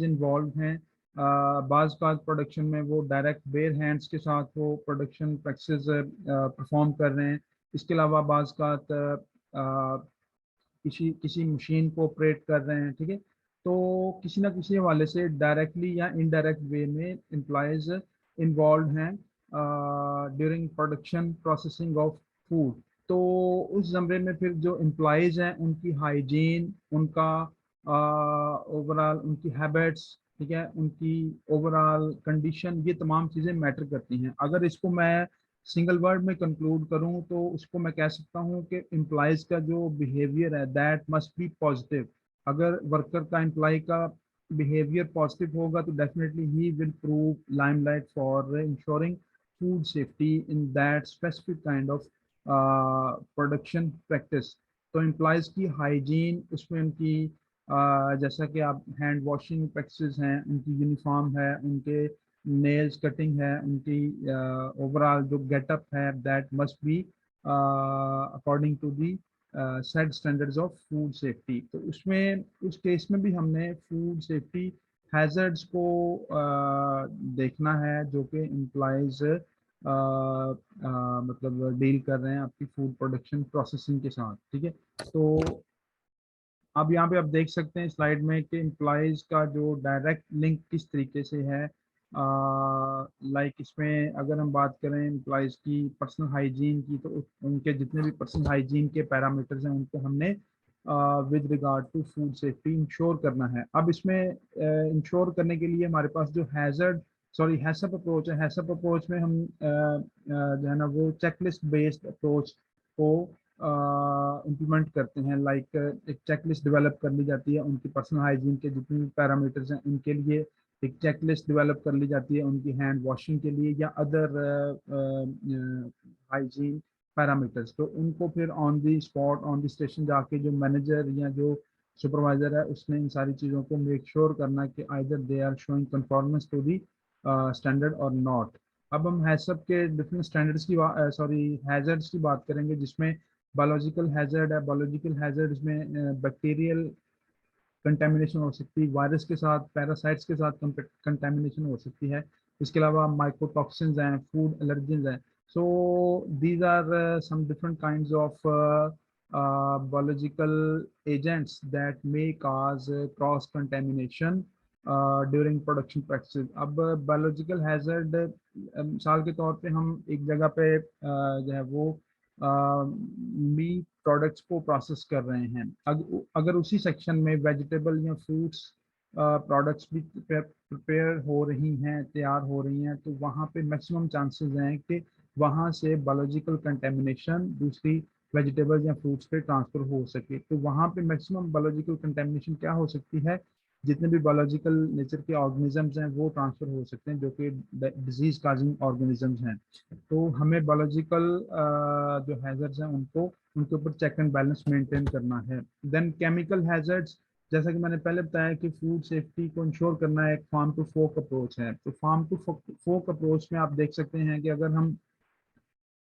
Involve हैं। बाज़ का प्रोडक्शन में वो डायरेक्ट बेयर हैंड्स के साथ वो प्रोडक्शन प्रैक्टिस परफॉर्म कर रहे हैं। इसके अलावा बाज़ का किसी किसी मशीन को ऑपरेट कर रहे हैं, ठीक है। तो किसी ना किसी हवाले से डायरेक्टली या इनडायरेक्ट वे में एम्प्लॉयज इन्वॉल्व हैं during production processing of food. तो उस ज़मरे में फिर जो एम्प्लॉयज हैं उनकी हाइजीन, उनका ओवरऑल उनकी हैबिट्स, ठीक है, उनकी ओवरऑल कंडीशन, ये तमाम चीज़ें मैटर करती हैं। अगर इसको मैं सिंगल वर्ड में कंक्लूड करूं तो उसको मैं कह सकता हूं कि एम्प्लॉयज का जो बिहेवियर है दैट मस्ट बी पॉजिटिव। अगर वर्कर का एम्प्लॉय का बिहेवियर पॉजिटिव होगा तो definitely he will prove limelight for ensuring food safety in that specific kind of production practice. तो एम्प्लॉयज की हाइजीन, उसमें उनकी जैसा कि आप हैंड वॉशिंग प्रैक्टिस हैं, उनकी यूनिफॉर्म है, उनके नेल्स कटिंग है, उनकी ओवरऑल जो गेटअप है that must be according to the set standards of food safety. तो उसमें उस केस में भी हमने फूड सेफ्टी हैजर्ड्स को देखना है जो कि एम्प्लॉयज मतलब डील कर रहे हैं आपकी फूड प्रोडक्शन प्रोसेसिंग के साथ, ठीक है। तो अब यहाँ पे आप देख सकते हैं स्लाइड में कि एम्प्लॉयज़ का जो डायरेक्ट लिंक किस तरीके से है। लाइक इसमें अगर हम बात करें एम्प्लॉयज़ की पर्सनल हाइजीन की, तो उनके जितने भी पर्सनल हाइजीन के पैरामीटर्स हैं उनको हमने with regard to food safety ensure करना है। अब इसमें इंश्योर करने के लिए हमारे पास जो हैसअप अप्रोच है, हैसअप अप्रोच में हम जो है ना वो चेकलिस्ट बेस्ड अप्रोच को इम्प्लीमेंट करते हैं। लाइक एक चेकलिस्ट डेवलप कर ली जाती है उनकी पर्सनल हाइजीन के जितने भी पैरामीटर्स हैं उनके लिए, एक चेकलिस्ट डेवलप कर ली जाती है उनकी हैंड वॉशिंग के लिए या अदर हाइजीन पैरामीटर्स। तो उनको फिर on the spot on the station जाके जो मैनेजर या जो सुपरवाइजर है उसने इन सारी चीज़ों को मेक श्योर करना कि either they are showing conformance to the standard और नॉट। अब हम हैसअप के डिफरेंट स्टैंडर्ड्स की हैजर्ड्स की बात करेंगे, जिसमें बायोलॉजिकल हैजर्ड है। बायोलॉजिकल हैजर्ड्स में बैक्टीरियल कंटेमिनेशन हो सकती है, वायरस के साथ, पैरासाइट्स के साथ कंटेमिनेशन हो सकती है। इसके अलावा माइकोटॉक्सिन्स हैं, फूड एलर्जेंस हैं। So these are some different kinds of biological agents that may cause cross contamination during production practice. अब बायोलॉजिकल हैजर्ड मिसाल के तौर पे हम एक जगह पे जो है वो मीट प्रोडक्ट्स को प्रोसेस कर रहे हैं। अगर उसी सेक्शन में वेजिटेबल या फ्रूट्स प्रोडक्ट्स भी प्रिपेयर हो रही हैं, तैयार हो रही हैं, तो वहाँ पे मैक्सिमम चांसेस हैं कि वहाँ से बायोलॉजिकल कंटेमिनेशन दूसरी वेजिटेबल्स या फ्रूट्स पे ट्रांसफर हो सके। तो वहाँ पे मैक्सिमम बायोलॉजिकल कंटेमिनेशन क्या हो सकती है, जितने भी बायोलॉजिकल नेचर के ऑर्गेनिजम्स हैं वो ट्रांसफर हो सकते हैं जो कि डिजीज काजिंग ऑर्गेनिजम्स हैं। तो हमें बायोलॉजिकल जो हैजर्ड्स हैं उनको उनके ऊपर चेक एंड बैलेंस मेंटेन करना है। देन केमिकल हैजर्ड्स, जैसा कि मैंने पहले बताया कि फूड सेफ्टी को इंश्योर करना एक फार्म टू फोक अप्रोच है। तो फार्म टू फोक अप्रोच में आप देख सकते हैं कि अगर हम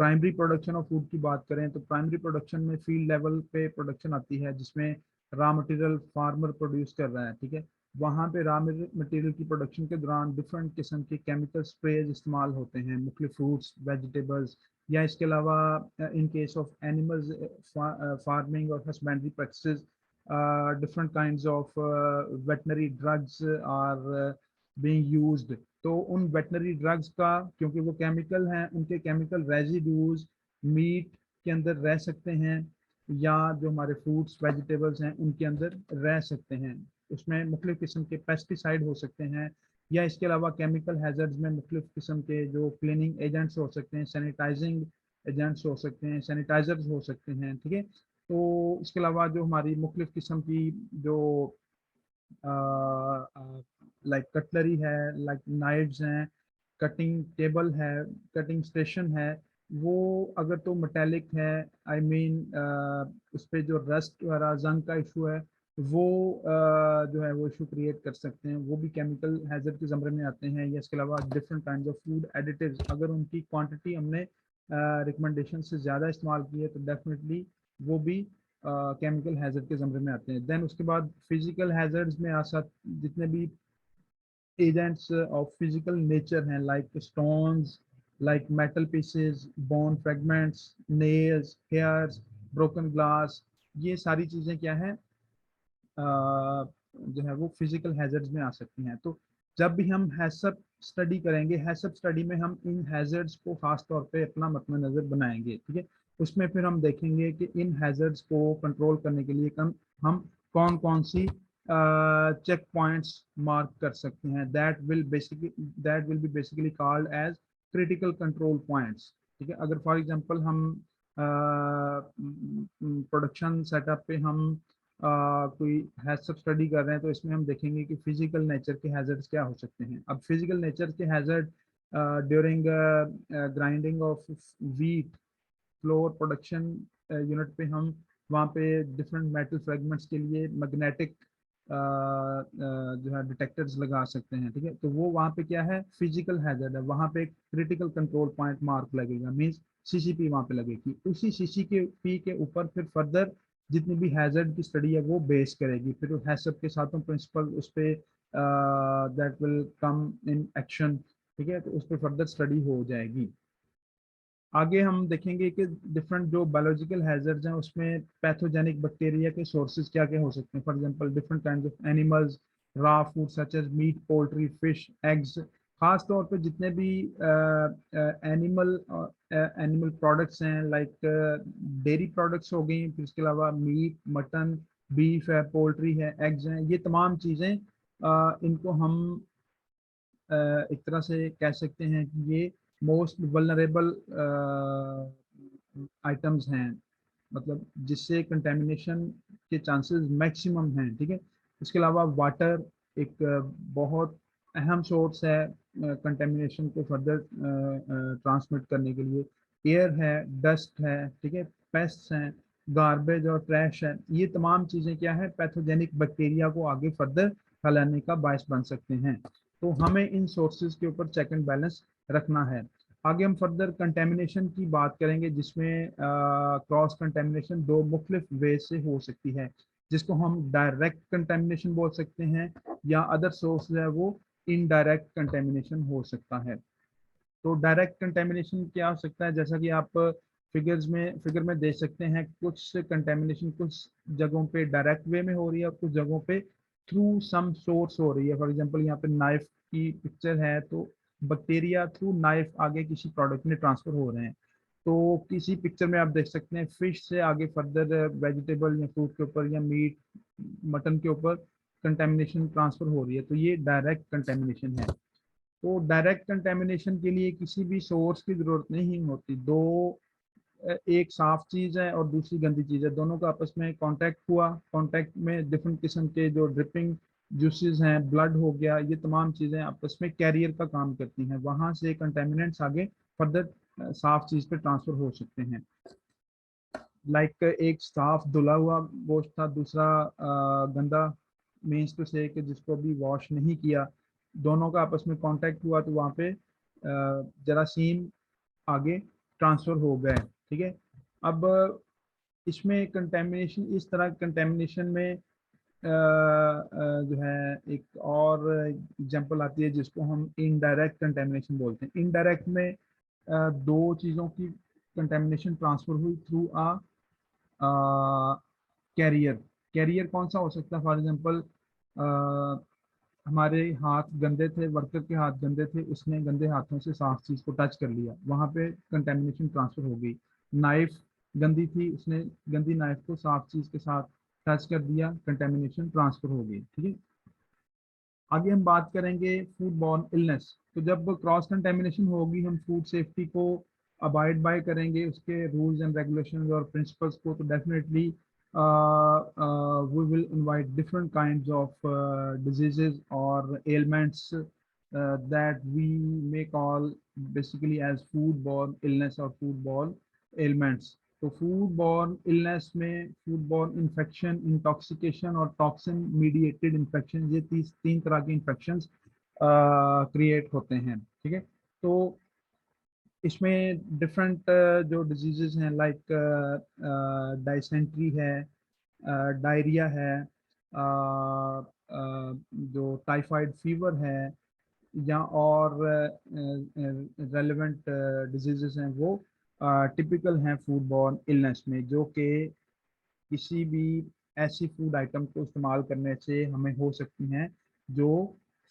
प्राइमरी प्रोडक्शन ऑफ फूड की बात करें तो प्राइमरी प्रोडक्शन में फील्ड लेवल पे प्रोडक्शन आती है जिसमें रॉ मटेरियल फार्मर प्रोड्यूस कर रहा है, ठीक है। वहाँ पे रॉ मटेरियल की प्रोडक्शन के दौरान डिफरेंट किस्म के केमिकल स्प्रेज इस्तेमाल होते हैं मुख्तलिफ फ्रूट्स, वेजिटेबल्स, या इसके अलावा in case of animals farming और husbandry practices different kinds of veterinary drugs are being used. तो उन वेटनरी ड्रग्स का, क्योंकि वो केमिकल हैं, उनके केमिकल रेजिड्यूज मीट के अंदर रह सकते हैं या जो हमारे फ्रूट्स वेजिटेबल्स हैं उनके अंदर रह सकते हैं। उसमें मुख्तलिफ किस्म के पेस्टिसाइड हो सकते हैं, या इसके अलावा केमिकल हैजर्ड्स में मुख्तलिफ किस्म के जो क्लीनिंग एजेंट्स हो सकते हैं, सैनिटाइजिंग एजेंट्स हो सकते हैं, सैनिटाइजर्स हो सकते हैं, ठीक है। तो इसके अलावा जो हमारी मुख्तलिफ किस्म की जो लाइक कटलरी है, लाइक नाइफ्स हैं, कटिंग टेबल है, कटिंग स्टेशन है, वो अगर तो मेटेलिक है, आई मीन उस पर जो रस्ट वगैरह जंग का इशू है वो जो है वो इशू क्रिएट कर सकते हैं, वो भी केमिकल हैजर्ड के ज़मरे में आते हैं। या इसके अलावा different kind of food additives, अगर उनकी क्वांटिटी हमने रिकमेंडेशन से ज़्यादा इस्तेमाल की है तो डेफिनेटली वो भी केमिकल हैजर्ड के ज़मरे में आते हैं। देन उसके बाद फिजिकल हैजर्ड्स में आ सकते जितने भी एजेंट्स ऑफ फिजिकल नेचर हैं, like stones, like metal pieces, bone fragments, nails, hairs, broken glass, ये सारी चीज़ें क्या है, जो है वो फिजिकल हैजर्ड्स में आ सकती हैं। तो जब भी हम हैजर्ड स्टडी करेंगे, हैजर्ड स्टडी में हम इन हैजर्ड्स को खास तौर पे अपना मद्देनजर नज़र बनाएंगे, ठीक है। उसमें फिर हम देखेंगे कि इन हैजर्ड्स को कंट्रोल करने के लिए हम कौन कौन सी चेक पॉइंट्स मार्क कर सकते हैं, that will be basically called as critical control points, ठीक है। अगर फॉर एग्जांपल हम प्रोडक्शन सेटअप पे हम कोई हैजर्ड स्टडी कर रहे हैं, तो इसमें हम देखेंगे कि फिजिकल नेचर के हैजर्ड्स क्या हो सकते हैं। अब फिजिकल नेचर के hazard during grinding of wheat flour production unit पे हम वहाँ पे डिफरेंट मेटल फ्रेगमेंट्स के लिए मैग्नेटिक जो है डिटेक्टर्स लगा सकते हैं, ठीक है। तो वो वहाँ पे क्या है, फिजिकल हैजर्ड है, वहाँ पे एक क्रिटिकल कंट्रोल पॉइंट मार्क लगेगा, मींस सीसीपी वहाँ पे लगेगी। उसी सीसीपी के ऊपर फिर फर्दर जितनी भी हैजर्ड की स्टडी है वो बेस करेगी, फिर हैजर्ड के साथों प्रिंसिपल उस पे that will come in action, ठीक है। तो उस पर फर्दर स्टडी हो जाएगी। आगे हम देखेंगे कि डिफरेंट जो बायोलॉजिकल हैजर्ड्स हैं उसमें पैथोजेनिक बैक्टीरिया के सोर्सेज क्या क्या हो सकते हैं। For example different kind of animals, raw food such as meat, poultry, fish, eggs. खास तौर पे जितने भी एनिमल एनिमल प्रोडक्ट्स हैं, लाइक डेयरी प्रोडक्ट्स हो गई, फिर इसके अलावा मीट, मटन, बीफ है, पोल्ट्री है, एग्स हैं, ये तमाम चीज़ें इनको हम एक तरह से कह सकते हैं कि ये मोस्ट वल्नरेबल आइटम्स हैं, मतलब जिससे कंटेमिनेशन के चांसेस मैक्सिमम हैं, ठीक है। इसके अलावा वाटर एक बहुत अहम सोर्स है कंटेमिनेशन को फर्दर ट्रांसमिट करने के लिए। एयर है, डस्ट है, ठीक है, पेस्ट्स हैं, गार्बेज और ट्रैश है, ये तमाम चीज़ें क्या है, पैथोजेनिक बैक्टीरिया को आगे फर्दर फैलाने का बायस बन सकते हैं। तो हमें इन सोर्सेज के ऊपर चेक एंड बैलेंस रखना है। आगे हम फर्दर कंटेमिनेशन की बात करेंगे, जिसमें क्रॉस कंटेमिनेशन दो मुख्तलिफ वे से हो सकती है, जिसको हम डायरेक्ट कंटेमिनेशन बोल सकते हैं, या अदर सोर्स है वो इनडायरेक्ट कंटेमिनेशन हो सकता है। तो डायरेक्ट कंटेमिनेशन क्या हो सकता है, जैसा कि आप फिगर में देख सकते हैं, कुछ कंटेमिनेशन कुछ जगहों पे डायरेक्ट वे में हो रही है और कुछ जगहों पे थ्रू सम सोर्स हो रही है। फॉर एग्जांपल यहाँ पे नाइफ की पिक्चर है, तो बैक्टीरिया थ्रू नाइफ आगे किसी प्रोडक्ट में ट्रांसफर हो रहे हैं। तो किसी पिक्चर में आप देख सकते हैं फिश से आगे फर्दर वेजिटेबल या फ्रूट के ऊपर या मीट, मटन के ऊपर कंटेमिनेशन ट्रांसफर हो रही है, तो ये डायरेक्ट कंटेमिनेशन है। तो डायरेक्ट कंटेमिनेशन के लिए किसी भी सोर्स की जरूरत नहीं होती। दो एक साफ चीज है और दूसरी गंदी चीज है, दोनों का आपस में कांटेक्ट हुआ, कांटेक्ट में डिफरेंट किस्म के जो ड्रिपिंग जूसेस हैं, ब्लड हो गया, ये तमाम चीजें आपस में कैरियर का काम करती हैं, वहां से कंटेमिनेंट्स आगे फर्दर साफ चीज पे ट्रांसफर हो सकते हैं। लाइक एक साफ धुला हुआ गोश्त था, दूसरा गंदा, मीन्स टू से कि जिसको भी वॉश नहीं किया, दोनों का आपस में कांटेक्ट हुआ तो वहाँ पे जरासीम आगे ट्रांसफर हो गए, ठीक है। अब इसमें कंटेमिनेशन, इस तरह कंटेमिनेशन में जो है एक और एग्जांपल आती है जिसको हम इनडायरेक्ट कंटेमिनेशन बोलते हैं। इनडायरेक्ट में दो चीज़ों की कंटेमिनेशन ट्रांसफर हुई थ्रू अ कैरियर। कैरियर कौन सा हो सकता है, फॉर एग्जांपल हमारे हाथ गंदे थे, वर्कर के हाथ गंदे थे, उसने गंदे हाथों से साफ चीज को टच कर लिया, वहां पे कंटेमिनेशन ट्रांसफर हो गई। नाइफ गंदी थी, उसने गंदी नाइफ को साफ चीज के साथ टच कर दिया, कंटेमिनेशन ट्रांसफर हो गई, ठीक है। आगे हम बात करेंगे फूड बॉर्न इलनेस। तो जब क्रॉस कंटेमिनेशन होगी, हम फूड सेफ्टी को अबाइड बाय करेंगे, उसके रूल्स एंड रेगुलेशंस और प्रिंसिपल्स को, तो definitely we will invite different kinds of diseases or ailments that we may call basically as foodborne illness or foodborne ailments. तो foodborne illness में foodborne infection, intoxication और toxin mediated infection, ये तीन तरह के infections क्रिएट होते हैं, ठीक है। तो इसमें डिफरेंट जो डिजीजेस हैं, लाइक डाइसेंट्री है, डायरिया है, जो टाइफाइड फीवर है, या और रेलेवेंट डिजीजेस हैं वो टिपिकल हैं फूड बॉर्न इलनेस में, जो कि किसी भी ऐसी फूड आइटम को इस्तेमाल करने से हमें हो सकती हैं जो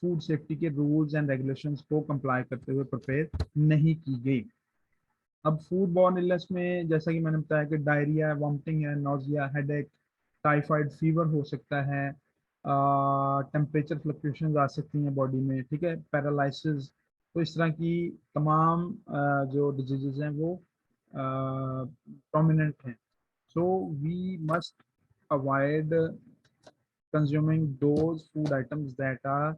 फूड सेफ्टी के रूल्स एंड रेगुलेशंस को कंप्लाई करते हुए प्रिपेयर नहीं की गई। अब फूड बॉर्न इलनेस में जैसा कि मैंने बताया कि डायरिया, वॉमिटिंग है, नोजिया, हेडेक, टाइफाइड फीवर हो सकता है, टेम्परेचर फ्लक्चुएशंस आ सकती हैं बॉडी में, ठीक है, पैरालिसिस। तो इस तरह की तमाम जो डिजीजेज हैं वो प्रोमिनेंट हैं। So we must avoid consuming those food items that are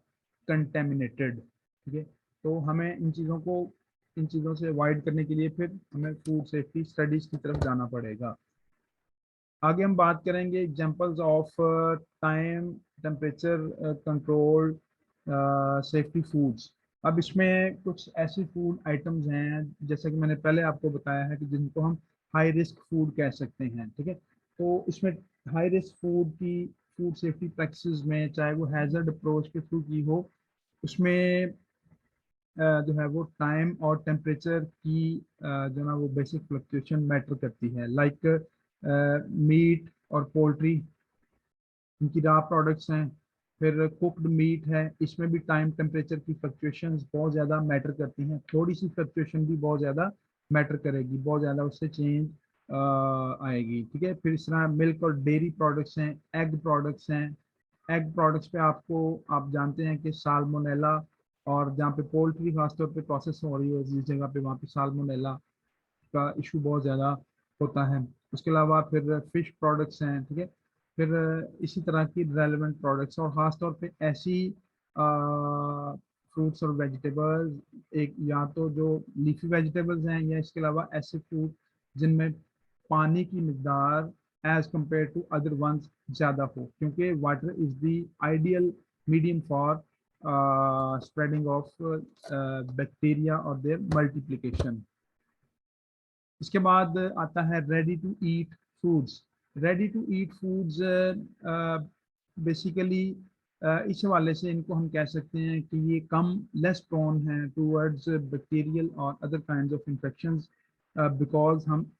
contaminated, ठीक है। तो हमें इन चीज़ों से अवॉइड करने के लिए फिर हमें फूड सेफ्टी स्टडीज की तरफ जाना पड़ेगा। आगे हम बात करेंगे examples of time temperature controlled safety foods. अब इसमें कुछ ऐसी फूड आइटम्स हैं जैसे कि मैंने पहले आपको बताया है कि जिनको हम हाई रिस्क फूड कह सकते हैं, ठीक है। तो इसमें high risk food safety practices में, चाहे वो हैजर्ड अप्रोच के थ्रू की हो, उसमें जो है वो टाइम और टेम्परेचर की जो ना वो बेसिक फ्लक्चुएशन मैटर करती है। लाइक मीट और पोल्ट्री, इनकी रॉ प्रोडक्ट्स हैं। फिर कुक्ड मीट है, इसमें भी टाइम टेम्परेचर की फ्लक्चुएशंस बहुत ज़्यादा मैटर करती हैं। थोड़ी सी फ्लक्चुएशन भी बहुत ज़्यादा मैटर करेगी, बहुत ज़्यादा उससे चेंज आएगी, ठीक है। फिर इस तरह मिल्क और डेयरी प्रोडक्ट्स हैं, एग प्रोडक्ट्स हैं। एग प्रोडक्ट्स पे आप जानते हैं कि साल्मोनेला, और जहाँ पे पोल्ट्री खासतौर पे प्रोसेस हो रही है जिस जगह पे, वहाँ पे साल्मोनेला का इशू बहुत ज़्यादा होता है। उसके अलावा फिर फिश प्रोडक्ट्स हैं, ठीक है। फिर इसी तरह की रेलेवेंट प्रोडक्ट्स, और ख़ास तौर पे ऐसी फ्रूट्स और वेजिटेबल्स, एक या तो जो लीफी वेजिटेबल्स हैं, या इसके अलावा ऐसे फ्रूट जिनमें पानी की मकदार as compare to other ones ज़्यादा हो, क्योंकि water is the ideal medium for spreading of bacteria और देयर मल्टीप्लिकेशन। इसके बाद आता है ready to eat foods. Ready to eat foods basically इस हवाले से इनको हम कह सकते हैं कि ये कम लेस प्रोन हैं टूवर्ड्स बैक्टीरियल और other kinds of infections, because हम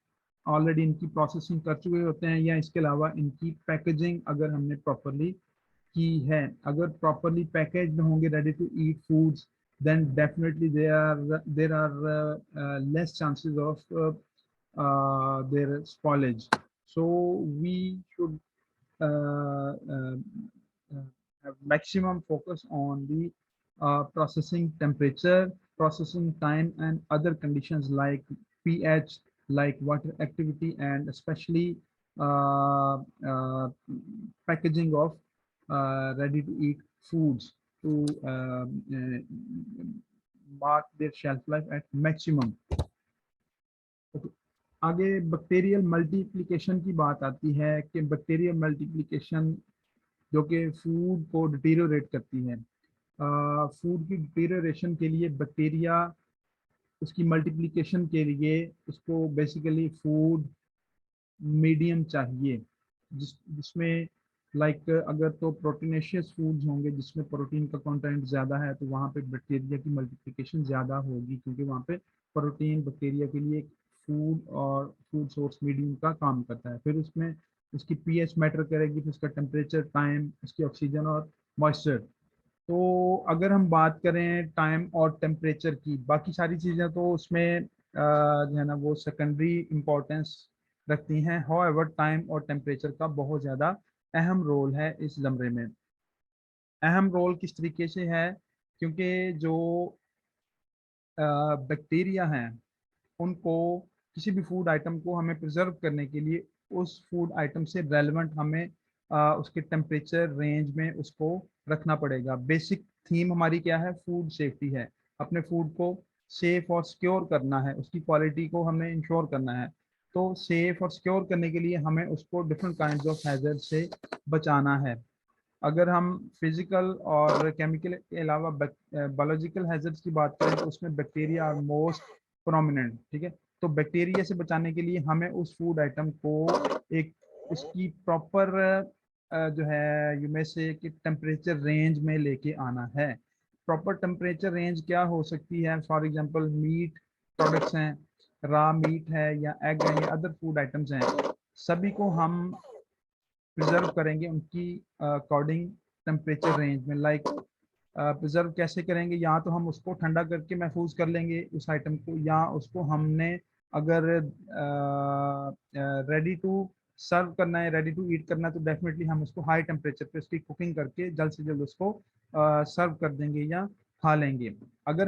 ऑलरेडी इनकी प्रोसेसिंग कर चुके होते हैं, या इसके अलावा इनकी पैकेजिंग अगर हमने प्रॉपरली की है। अगर प्रॉपरली पैकेज्ड होंगे ready to eat foods, then definitely there are less chances of their spoilage. So we should uh, uh, have maximum focus on the processing temperature, processing time, and other conditions like pH, like water activity, and especially uh, uh, packaging of ready-to-eat foods to mark their shelf life at maximum. Okay. आगे bacterial multiplication की बात आती है कि bacterial multiplication जो कि food को deteriorate करती है। फूड की डिटीरियोरेशन के लिए बैक्टीरिया, उसकी मल्टीप्लिकेशन के लिए उसको बेसिकली फूड मीडियम चाहिए, जिसमें लाइक अगर तो प्रोटीनेशियस फूड्स होंगे जिसमें प्रोटीन का कंटेंट ज़्यादा है, तो वहाँ पे बैक्टीरिया की मल्टीप्लिकेशन ज़्यादा होगी, क्योंकि वहाँ पे प्रोटीन बैक्टीरिया के लिए एक फूड और फूड सोर्स मीडियम का काम करता है। फिर उसमें उसकी पीएच मैटर करेगी, फिर उसका टेम्परेचर, टाइम, उसकी ऑक्सीजन और मॉइस्चर। तो अगर हम बात करें टाइम और टेम्परेचर की, बाकी सारी चीज़ें तो उसमें जो है ना वो सेकेंडरी इम्पोर्टेंस रखती हैं। हाउएवर टाइम और टेम्परेचर का बहुत ज़्यादा अहम रोल है इस ज़मरे में। अहम रोल किस तरीके से है, क्योंकि जो बैक्टीरिया हैं उनको, किसी भी फूड आइटम को हमें प्रिजर्व करने के लिए उस फूड आइटम से रेलेवेंट हमें उसके टेम्परेचर रेंज में उसको रखना पड़ेगा। बेसिक थीम हमारी क्या है? फूड सेफ्टी है। अपने फूड को सेफ और सिक्योर करना है, उसकी क्वालिटी को हमें इंश्योर करना है। तो सेफ और सिक्योर करने के लिए हमें उसको डिफरेंट काइंड ऑफ हैजर्ड से बचाना है। अगर हम फिजिकल और केमिकल के अलावा बायोलॉजिकल हैजर्ड्स की बात करें तो उसमें बैक्टीरिया आर मोस्ट प्रोमिनेंट, ठीक है। तो बैक्टीरिया से बचाने के लिए हमें उस फूड आइटम को एक उसकी प्रॉपर जो है यू में से कि टेम्परेचर रेंज में लेके आना है। प्रॉपर टेम्परेचर रेंज क्या हो सकती है? फॉर एग्जांपल मीट प्रोडक्ट्स हैं, रा मीट है या एग है या अदर फूड आइटम्स हैं, सभी को हम प्रिजर्व करेंगे उनकी अकॉर्डिंग टेम्परेचर रेंज में। लाइक प्रिजर्व कैसे करेंगे? या तो हम उसको ठंडा करके महफूज कर लेंगे उस आइटम को, या उसको हमने अगर रेडी टू सर्व करना है, रेडी टू ईट करना है, तो डेफिनेटली हम उसको हाई टेम्परेचर पे उसकी कुकिंग करके जल्द से जल्द उसको सर्व कर देंगे या खा लेंगे। अगर